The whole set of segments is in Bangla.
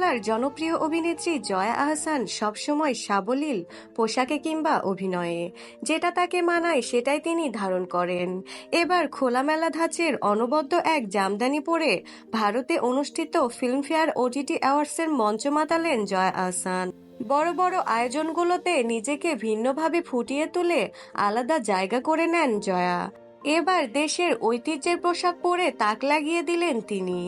বাংলার জনপ্রিয় অভিনেত্রী জয়া আহসান সবসময় সাবলীল পোশাকে কিংবা অভিনয়ে যেটা তাকে মানায় সেটাই তিনি ধারণ করেন। এবার খোলামেলা ধাঁচের অনবদ্য এক জামদানি পরে ভারতে অনুষ্ঠিত ফিল্মফেয়ার ওটিটি অ্যাওয়ার্ডসের মঞ্চ মাতালেন জয়া আহসান। বড় বড় আয়োজনগুলোতে নিজেকে ভিন্নভাবে ফুটিয়ে তুলে আলাদা জায়গা করে নেন জয়া। এবার দেশের ঐতিহ্যের পোশাক পরে তাক লাগিয়ে দিলেন তিনি।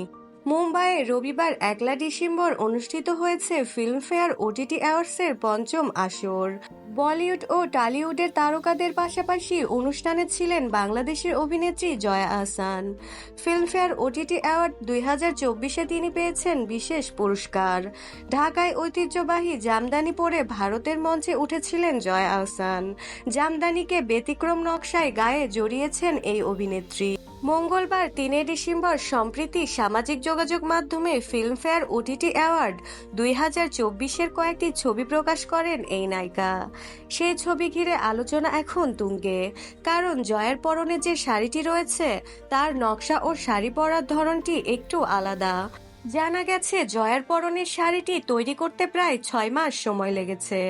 মুম্বাইয়ে রবিবার 1 ডিসেম্বর অনুষ্ঠিত হয়েছে ফিল্মফেয়ার ওটিটি অ্যাওয়ার্ডসের পঞ্চম আসর। বলিউড ও টলিউডের তারকাদের পাশাপাশি অনুষ্ঠানে ছিলেন বাংলাদেশের অভিনেত্রী Joya Ahsan. Filmfare OTT award 2024-এ তিনি পেয়েছেন বিশেষ পুরস্কার। ঢাকায় ঐতিহ্যবাহী জামদানি পরে ভারতের মঞ্চে উঠেছিলেন জয়া আহসান। জামদানিকে ব্যতিক্রম নকশায় গায়ে জড়িয়েছেন এই অভিনেত্রী। মঙ্গলবার 3 ডিসেম্বর সম্প্রতি সামাজিক যোগাযোগ মাধ্যমে ফিল্মফেয়ার ওটিটি অ্যাওয়ার্ড 2024-এর কয়েকটি ছবি প্রকাশ করেন এই নায়িকা। সেই ছবি ঘিরে আলোচনা এখন তুঙ্গে, কারণ জয়ের পরনে যে শাড়িটি রয়েছে তার নকশা ও শাড়ি পরার ধরনটি একটু আলাদা। জানা গেছে জয়ার পরনের শাড়িটি তৈরি করতে প্রায় 6 মাস সময় লেগেছে।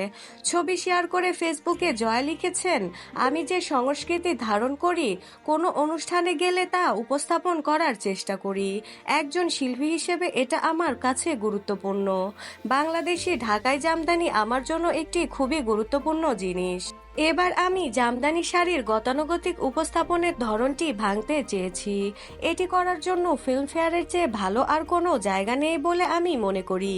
ছবি শেয়ার করে ফেসবুকে জয়া লিখেছেন, আমি যে সংস্কৃতি ধারণ করি কোনো অনুষ্ঠানে গেলে তা উপস্থাপন করার চেষ্টা করি। একজন শিল্পী হিসেবে এটা আমার কাছে গুরুত্বপূর্ণ। বাংলাদেশি ঢাকাই জামদানি আমার জন্য একটি খুবই গুরুত্বপূর্ণ জিনিস। এবার আমি জামদানি শাড়ির গতানুগতিক উপস্থাপনের ধরনটি ভাঙতে চেয়েছি। এটি করার জন্য ফিল্মফেয়ারের চেয়ে ভালো আর কোনো জায়গা নেই বলে আমি মনে করি।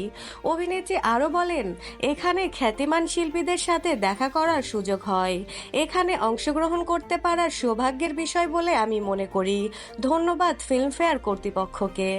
অভিনেত্রী আরও বলেন, এখানে খ্যাতিমান শিল্পীদের সাথে দেখা করার সুযোগ হয়। এখানে অংশগ্রহণ করতে পারার সৌভাগ্যের বিষয় বলে আমি মনে করি। ধন্যবাদ ফিল্মফেয়ার কর্তৃপক্ষকে।